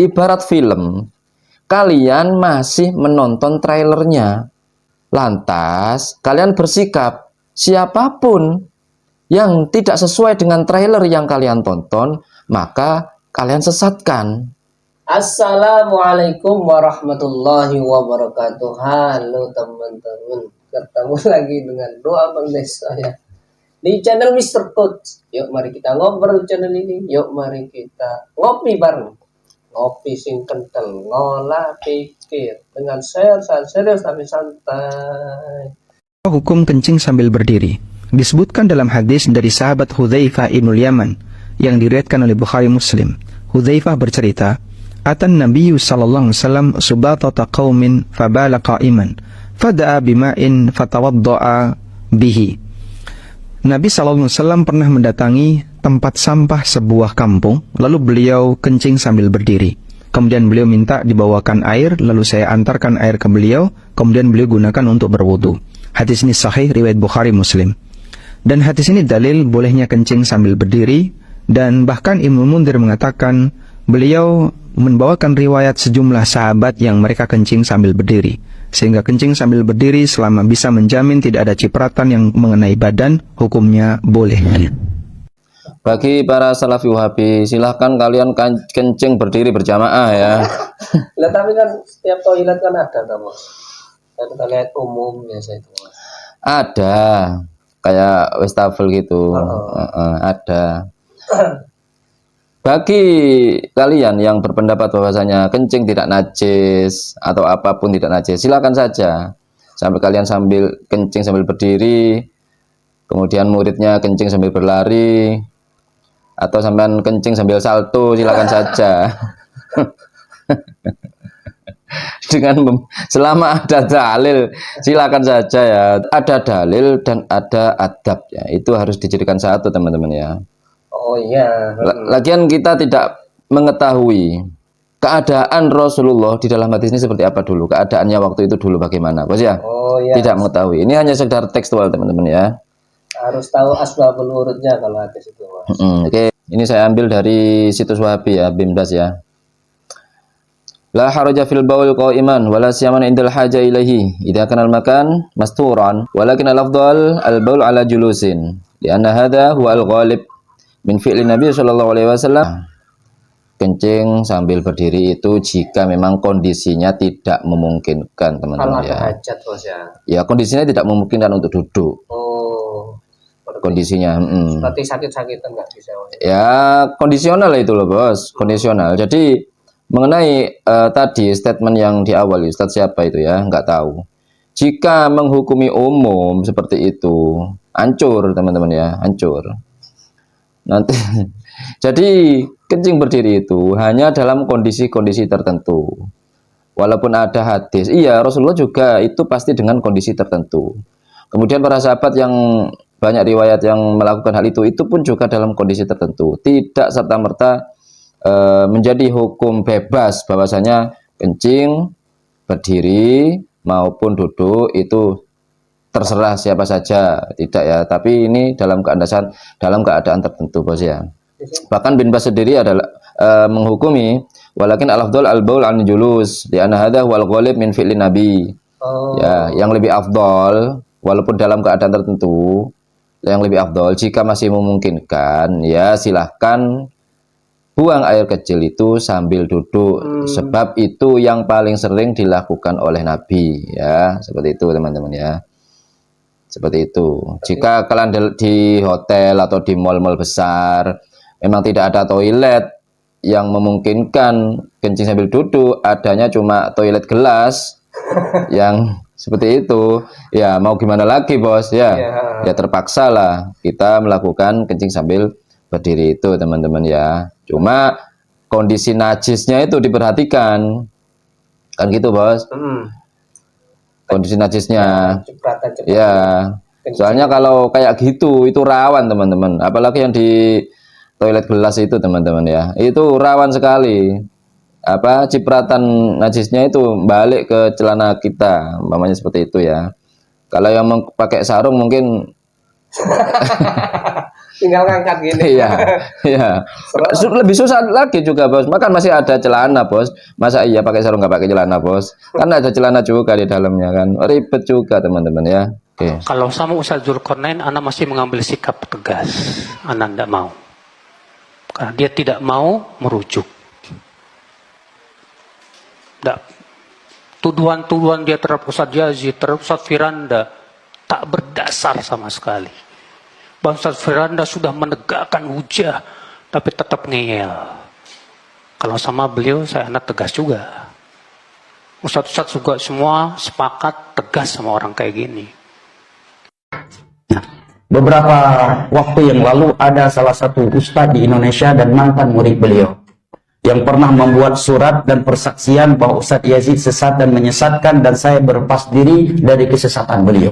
ibarat film, kalian masih menonton trailernya. Lantas kalian bersikap, siapapun yang tidak sesuai dengan trailer yang kalian tonton, maka kalian sesatkan. Assalamualaikum warahmatullahi wabarakatuh. Halo teman-teman, ketemu lagi dengan doa Bang Desa ya di channel Mr. Coach. Yuk mari kita ngobrol channel ini. Yuk mari kita ngopi bareng. Ngopi sing kental, ngolah pikir dengan serius tapi santai. Hukum kencing sambil berdiri disebutkan dalam hadis dari sahabat Hudzaifah ibnul Yaman yang diriwayatkan oleh Bukhari Muslim. Hudzaifah bercerita, "Atan Nabiyyu sallallahu alaihi wasallam subatata qaumin fabala qa'iman, fada'a bima'in fatawadda'a bihi." Nabi sallallahu alaihi wasallam pernah mendatangi tempat sampah sebuah kampung, lalu beliau kencing sambil berdiri. Kemudian beliau minta dibawakan air, lalu saya antarkan air ke beliau, kemudian beliau gunakan untuk berwudu. Hadis ini sahih riwayat Bukhari Muslim. Dan hadis ini dalil bolehnya kencing sambil berdiri, dan bahkan Ibnu Mundzir mengatakan beliau membawakan riwayat sejumlah sahabat yang mereka kencing sambil berdiri. Sehingga kencing sambil berdiri selama bisa menjamin tidak ada cipratan yang mengenai badan, hukumnya boleh. Bagi para salafi wahabi, silahkan kalian kencing berdiri berjamaah ya. Lah tapi kan setiap toilet kan ada Mas. Ada toilet umum biasa itu Mas. Ada, kayak wastafel gitu. Ada. Bagi kalian yang berpendapat bahwasanya kencing tidak najis atau apapun tidak najis, silakan saja. Sampai kalian sambil kencing sambil berdiri, kemudian muridnya kencing sambil berlari, atau sampean kencing sambil salto, silakan saja. Selama ada dalil, silakan saja ya. Ada dalil dan ada adab ya. Itu harus dijadikan satu teman-teman ya. Oh iya. Lagian kita tidak mengetahui keadaan Rasulullah di dalam hadis ini seperti apa dulu, keadaannya waktu itu dulu bagaimana, bos ya? Oh iya. Tidak mengetahui. Ini hanya sekedar tekstual teman-teman ya. Harus tahu asbabul wurudnya kalau hadis itu Mas. Oke. Ini saya ambil dari situs Wahabi ya, Bimdas ya. La haraja fil baul qa'iman wala siyaman indal haja ilaihi idza kana al makan masturan walakin al afdal al baul ala julusin lianna hadha huwa al ghalib min fi'li Nabi sallallahu alaihi wasallam. Kencing sambil berdiri itu jika memang kondisinya tidak memungkinkan teman-teman ya. Hajat Bos ya. Ya kondisinya tidak memungkinkan untuk duduk. Oh. Kondisinya Seperti sakit-sakitan nggak bisa Bos. Ya kondisional itu loh bos, kondisional. Jadi mengenai tadi statement yang di awal Ustadz siapa itu ya, nggak tahu. Jika menghukumi umum seperti itu, hancur teman-teman ya, hancur. Nanti jadi kencing berdiri itu hanya dalam kondisi-kondisi tertentu. Walaupun ada hadis, iya Rasulullah juga itu pasti dengan kondisi tertentu. Kemudian para sahabat yang banyak riwayat yang melakukan hal itu pun juga dalam kondisi tertentu. Tidak serta-merta menjadi hukum bebas bahwasanya kencing berdiri maupun duduk itu terserah siapa saja, tidak ya, tapi ini dalam keadaan tertentu bos ya. Bahkan bin Bas sendiri adalah menghukumi walakin al-afdal al-baul an julus di anna hadza wal ghalib min fi'li nabi. Ya, yang lebih afdal walaupun dalam keadaan tertentu, yang lebih afdal jika masih memungkinkan ya silahkan buang air kecil itu sambil duduk, sebab itu yang paling sering dilakukan oleh Nabi ya, seperti itu teman-teman ya. Seperti itu. Jika kalian di hotel atau di mal-mal besar memang tidak ada toilet yang memungkinkan kencing sambil duduk, adanya cuma toilet gelas yang seperti itu, ya mau gimana lagi bos ya. Ya terpaksa lah kita melakukan kencing sambil berdiri itu teman-teman ya. Cuma kondisi najisnya itu diperhatikan, kan gitu bos. Kondisi najisnya ya, soalnya kalau kayak gitu itu rawan teman-teman, apalagi yang di toilet gelas itu teman-teman ya, itu rawan sekali apa cipratan najisnya itu balik ke celana kita, umpamanya seperti itu ya. Kalau yang pakai sarung mungkin Tinggal ngangkat gini. Iya, iya. Lebih susah lagi juga, Bos. Makan masih ada celana, Bos. Masa iya pakai sarung nggak pakai celana, Bos? Kan ada celana juga di dalamnya kan. Ribet juga, teman-teman ya. Oke. Kalau sama Ustaz Zulkarnain, Anda masih mengambil sikap tegas. Anda tidak mau. Karena dia tidak mau merujuk. Tidak. Tuduhan-tuduhan dia terhadap Ustaz Yazid, terhadap Ustaz Firanda, tak berdasar sama sekali. Bang Ustaz Firanda sudah menegakkan hujah, tapi tetap ngeyel. Kalau sama beliau, saya anak tegas juga. Ustaz-ustaz juga semua sepakat tegas sama orang kayak gini. Beberapa waktu yang lalu ada salah satu ustadz di Indonesia dan mantan murid beliau yang pernah membuat surat dan persaksian bahwa Ustadz Yazid sesat dan menyesatkan, dan saya berlepas diri dari kesesatan beliau.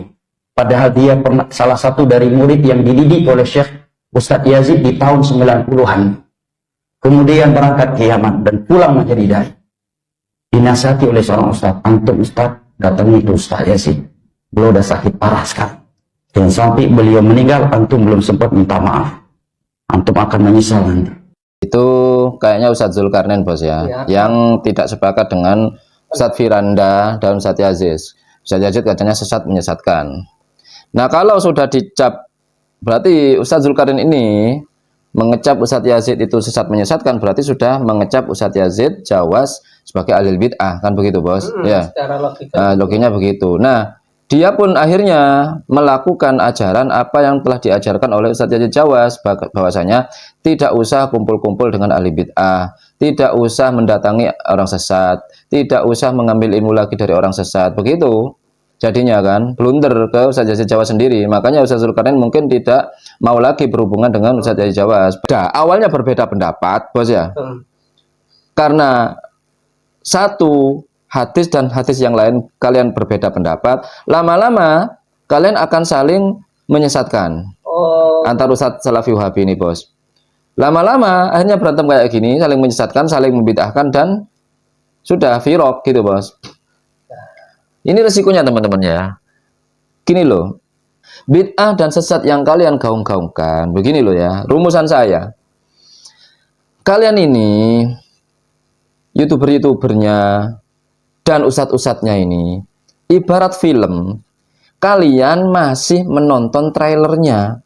Padahal dia pernah salah satu dari murid yang dididik oleh Syekh Ustadz Yazid di tahun 90-an. Kemudian berangkat ke Yaman dan pulang menjadi dai. Dinasihati oleh seorang ustadz, antum ustadz datangi itu Ustadz Yazid, beliau udah sakit parah sekali. Dan sampai beliau meninggal, antum belum sempat minta maaf. Antum akan menyesal nanti. Itu kayaknya Ustadz Zulkarnain, Bos ya, yang tidak sepakat dengan Ustadz Firanda dan Ustadz Yazid. Ustadz Yazid katanya sesat menyesatkan. Nah, kalau sudah dicap, berarti Ustadz Zulkarnain ini mengecap Ustadz Yazid itu sesat menyesatkan, berarti sudah mengecap Ustadz Yazid Jawas sebagai ahli bid'ah, kan begitu, Bos? Ya. Secara logika. Logikanya begitu. Nah, dia pun akhirnya melakukan ajaran apa yang telah diajarkan oleh Ustadz Yazid Jawas, bahwasanya tidak usah kumpul-kumpul dengan ahli bid'ah, tidak usah mendatangi orang sesat, tidak usah mengambil ilmu lagi dari orang sesat. Begitu jadinya kan, blunder ke Ustadz Yazid Jawas sendiri. Makanya Ustadz Zulkarnain mungkin tidak mau lagi berhubungan dengan Ustadz Yazid Jawas. Awalnya berbeda pendapat, Bos ya. Karena satu hadis dan hadis yang lain kalian berbeda pendapat, lama-lama kalian akan saling menyesatkan. Antar Ustadz Salafi Wahabi ini, Bos. Lama-lama akhirnya berantem kayak gini, saling menyesatkan, saling membid'ahkan, dan sudah firaq gitu, Bos. Ini resikonya, teman-teman ya. Gini loh, bid'ah dan sesat yang kalian gaung-gaungkan, begini loh ya, rumusan saya. Kalian ini YouTuber-YouTubernya dan ustadz-ustadznya ini ibarat film, kalian masih menonton trailernya.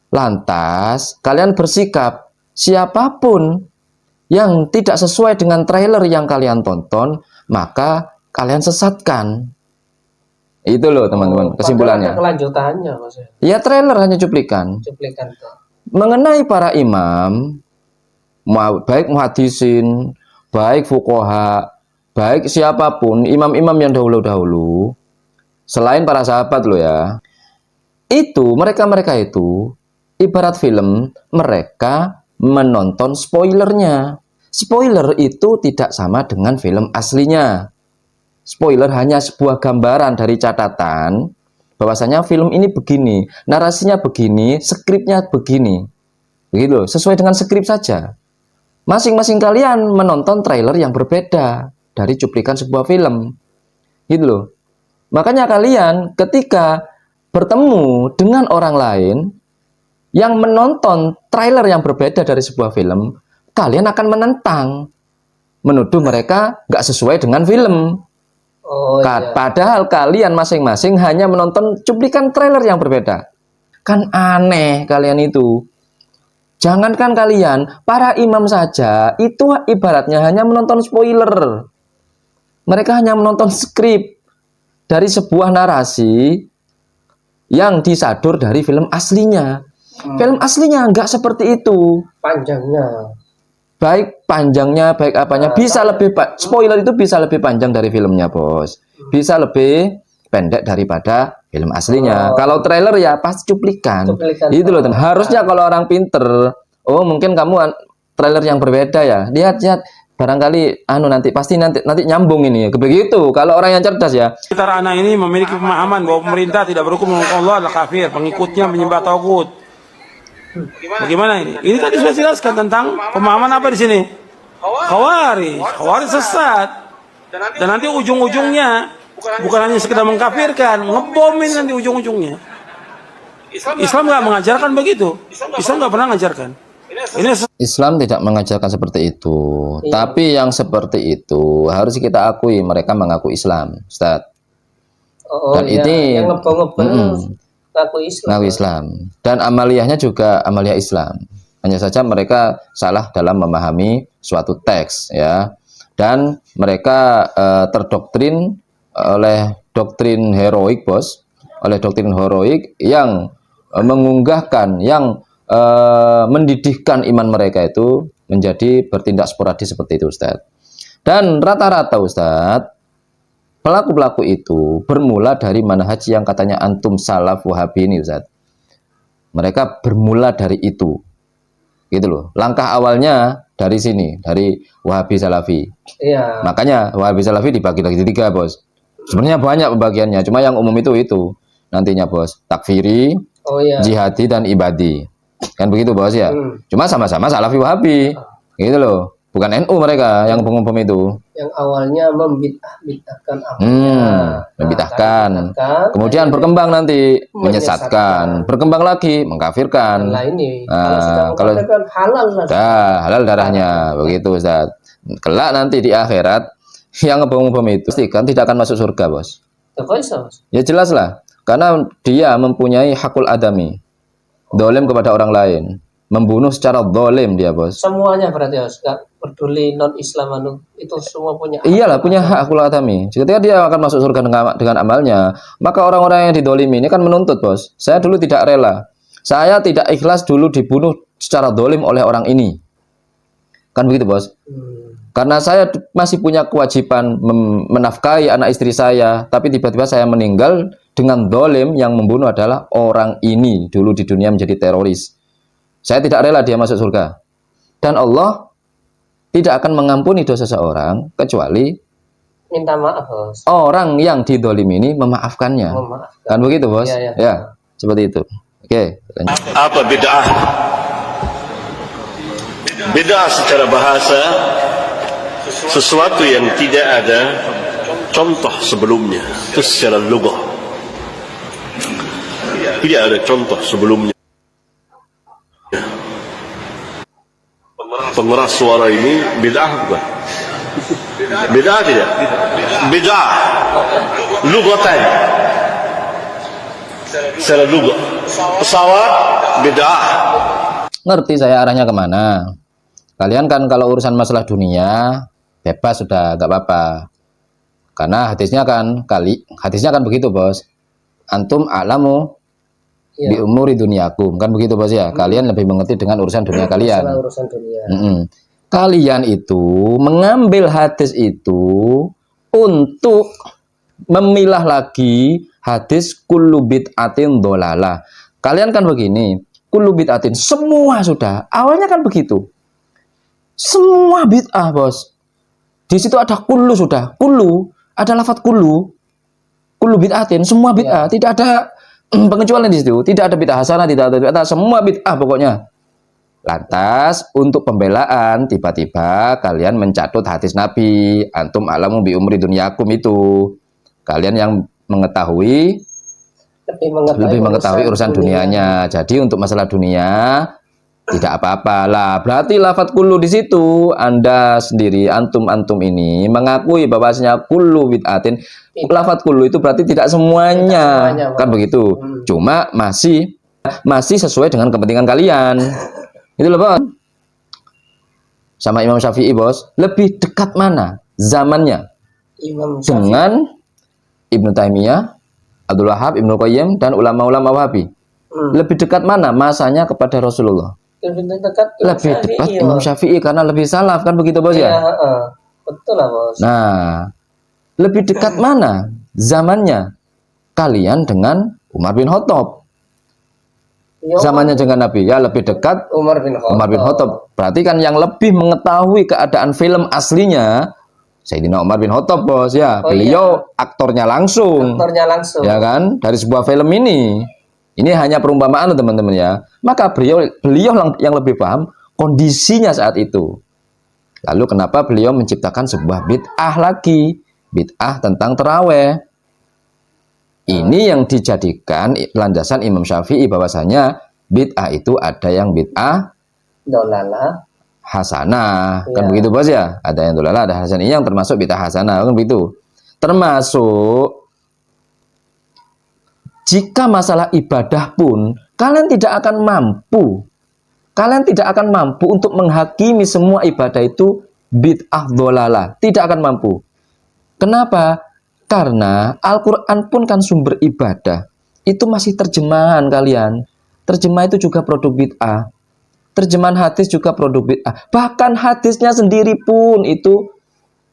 Lantas kalian bersikap, siapapun yang tidak sesuai dengan trailer yang kalian tonton, maka kalian sesatkan. Itu loh, teman-teman, kesimpulannya. Ada kelanjutannya, maksudnya. Ya, trailer hanya cuplikan. Cuplikan tuh. Mengenai para imam, baik muhaddisin, baik fuqaha, baik siapapun, imam-imam yang dahulu-dahulu, selain para sahabat loh ya, itu, mereka itu, ibarat film, mereka menonton spoilernya. Spoiler itu tidak sama dengan film aslinya. Spoiler hanya sebuah gambaran dari catatan, bahwasanya film ini begini, narasinya begini, skripnya begini. Begitu, sesuai dengan skrip saja. Masing-masing kalian menonton trailer yang berbeda dari cuplikan sebuah film, gitu loh. Makanya kalian ketika bertemu dengan orang lain yang menonton trailer yang berbeda dari sebuah film, kalian akan menentang, menuduh mereka nggak sesuai dengan film. Iya. Padahal kalian masing-masing hanya menonton cuplikan trailer yang berbeda. Kan aneh kalian itu. Jangankan kalian, para imam saja itu ibaratnya hanya menonton spoiler. Mereka hanya menonton skrip dari sebuah narasi yang disadur dari film aslinya. Film aslinya nggak seperti itu. Panjangnya. Baik panjangnya, baik apanya, bisa lebih spoiler itu bisa lebih panjang dari filmnya, Bos. Bisa lebih pendek daripada film aslinya. Kalau trailer ya pasti cuplikan. Itu loh, harusnya kalau orang pinter, oh mungkin kamu trailer yang berbeda ya. Lihat barangkali nanti pasti nanti nyambung ini. Begitu kalau orang yang cerdas ya. Sekitar anak ini memiliki pemahaman bahwa pemerintah tidak berhukum dengan Allah adalah kafir, pengikutnya menyembah tagut. Bagaimana ini? Ini tadi sudah jelaskan tentang pemahaman apa di sini? Khawarij sesat. Dan nanti ujung-ujungnya bukan hanya sekedar mengkafirkan, ngebomin nanti ujung-ujungnya. Islam nggak mengajarkan begitu. Islam nggak pernah mengajarkan. Ini Islam tidak mengajarkan seperti itu. Tapi yang seperti itu harus kita akui, mereka mengaku Islam, Ustaz. Oh, Dan iya. ini Yang ngebel-ngebel ngaku Islam. ngaku Islam. Dan amaliyahnya juga amaliyah Islam. Hanya saja mereka salah dalam memahami suatu teks, ya. Dan mereka terdoktrin oleh doktrin heroik, bos. Oleh doktrin heroik yang mengunggahkan, yang mendidihkan iman mereka itu menjadi bertindak sporadis seperti itu, Ustaz. Dan rata-rata, Ustaz, pelaku-pelaku itu bermula dari manhaj yang katanya antum salaf wahabi ini, Ustaz. Mereka bermula dari itu, gitu loh. Langkah awalnya dari sini, dari wahabi salafi. Iya. Makanya wahabi salafi dibagi lagi tiga, bos. Sebenarnya banyak pembagiannya, cuma yang umum itu nantinya, bos. Takfiri, Oh iya. jihadi, dan ibadi. Kan begitu, bos, ya. Cuma sama-sama salafi wahabi, gitu loh. Bukan NU mereka yang umum itu. Yang awalnya membid'ahkan amalnya. Membid'ahkan. Kemudian berkembang nanti menyesatkan, berkembang lagi mengkafirkan. Nah ini Kalau kalau halal lah. halal darahnya, begitu, Ustaz. Kelak nanti di akhirat yang ngebom itu kan tidak akan masuk surga, bos. Ya jelas lah, karena dia mempunyai hakul adami, dolim kepada orang lain, membunuh secara dolim dia, bos. Semuanya berarti harus gak peduli non Islam itu semua punya. Iyalah, punya hak hakul adami. Ketika dia akan masuk surga dengan amalnya, maka orang-orang yang didolimi ini kan menuntut, bos. Saya dulu tidak rela, saya tidak ikhlas dulu dibunuh secara dolim oleh orang ini, kan begitu, bos. Karena saya masih punya kewajiban menafkahi anak istri saya, tapi tiba-tiba saya meninggal dengan dolim, yang membunuh adalah orang ini dulu di dunia menjadi teroris. Saya tidak rela dia masuk surga. Dan Allah tidak akan mengampuni dosa seseorang kecuali Minta maaf, bos. orang yang didolimi ini memaafkannya. Memaafkan. Kan begitu, bos? Ya, ya. Ya, seperti itu. Oke, lanjut. Apa bid'ah? Bid'ah secara bahasa sesuatu yang tidak ada contoh sebelumnya. Itu secara lugah. Tidak ada contoh sebelumnya. Pengeras suara ini bid'ah bukan? Bid'ah tidak? Bid'ah lugatan. Secara lugah. Pesawat bid'ah. Ngerti saya arahnya kemana. Kalian kan kalau urusan masalah dunia bebas, sudah gak apa-apa. Karena hadisnya kan begitu, bos. Antum a'lamu bi umuri dunyakum, kan begitu, bos, ya. Kalian lebih mengerti dengan urusan dunia kalian. Masalah urusan dunia. Kalian itu mengambil hadis itu untuk memilah lagi hadis kullu bid'atin dholalah. Kalian kan begini, kullu bid'atin, semua sudah. Awalnya kan begitu. Semua bid'ah, bos. Di situ ada kullu sudah. Kullu, ada lafadz kullu. Kullu bid'atin, semua bid'ah. Tidak ada pengecualian di situ. Tidak ada bid'ah hasanah, tidak ada bid'ah. Semua bid'ah pokoknya. Lantas, untuk pembelaan, tiba-tiba kalian mencatut hadis Nabi. Antum a'lamu bi umri dunyakum itu. Kalian yang mengetahui lebih mengetahui urusan dunianya. Jadi untuk masalah dunia tidak apa-apa lah. Berarti lafadz kullu di situ Anda sendiri, antum ini mengakui bahwasanya kullu bid'atin. Lafadz kullu itu berarti tidak semuanya, kan begitu. Cuma masih sesuai dengan kepentingan kalian. Itu loh, bos. Sama Imam Syafi'i, bos, lebih dekat mana zamannya dengan Ibnu Taimiyah, Abdul Wahab, Ibnu Qayyim, dan ulama-ulama Wahabi? Lebih dekat mana masanya kepada Rasulullah? Lebih dekat Imam Syafi'i karena lebih salaf, kan begitu, bos, ya? Betul lah, bos. Nah, lebih dekat mana zamannya kalian dengan Umar bin Khattab? Zamannya dengan Nabi, ya lebih dekat Umar bin Khattab. Berarti kan yang lebih mengetahui keadaan film aslinya Sayyidina Umar bin Khattab, bos, ya. Beliau aktornya langsung. Ya kan, dari sebuah film ini. Ini hanya perumpamaan, teman-teman, ya. Maka beliau yang lebih paham kondisinya saat itu. Lalu kenapa beliau menciptakan sebuah bid'ah lagi? Bid'ah tentang taraweh. Ini yang dijadikan landasan Imam Syafi'i bahwasanya bid'ah itu ada yang bid'ah Dolala. hasanah, kan Ya. begitu bos ya? Ada yang dolala, ada hasanah. Ini yang termasuk bid'ah hasanah, kan begitu. Termasuk jika masalah ibadah pun kalian tidak akan mampu. Kalian tidak akan mampu untuk menghakimi semua ibadah itu bid'ah dolala, tidak akan mampu. Kenapa? Karena Al-Quran pun kan sumber ibadah. Itu masih terjemahan kalian. Terjemah itu juga produk bid'ah. Terjemahan hadis juga produk bid'ah. Bahkan hadisnya sendiri pun itu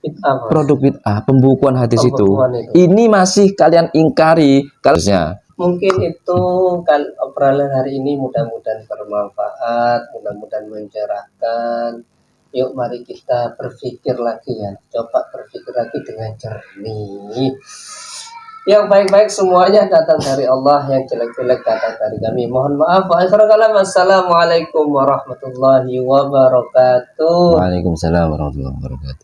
Bid'ah, Mas. produk bid'ah. Pembukuan hadis Pembukuan itu. Ini masih kalian ingkari. Kalian Mungkin itu kan obrolan hari ini mudah-mudahan bermanfaat, mudah-mudahan mencerahkan. Yuk mari kita berpikir lagi ya. Coba berpikir lagi dengan jernih. Yang baik-baik semuanya datang dari Allah, yang jelek-jelek datang dari kami. Mohon maaf. Wa akhirul kalam. Assalamualaikum warahmatullahi wabarakatuh. Waalaikumsalam warahmatullahi wabarakatuh.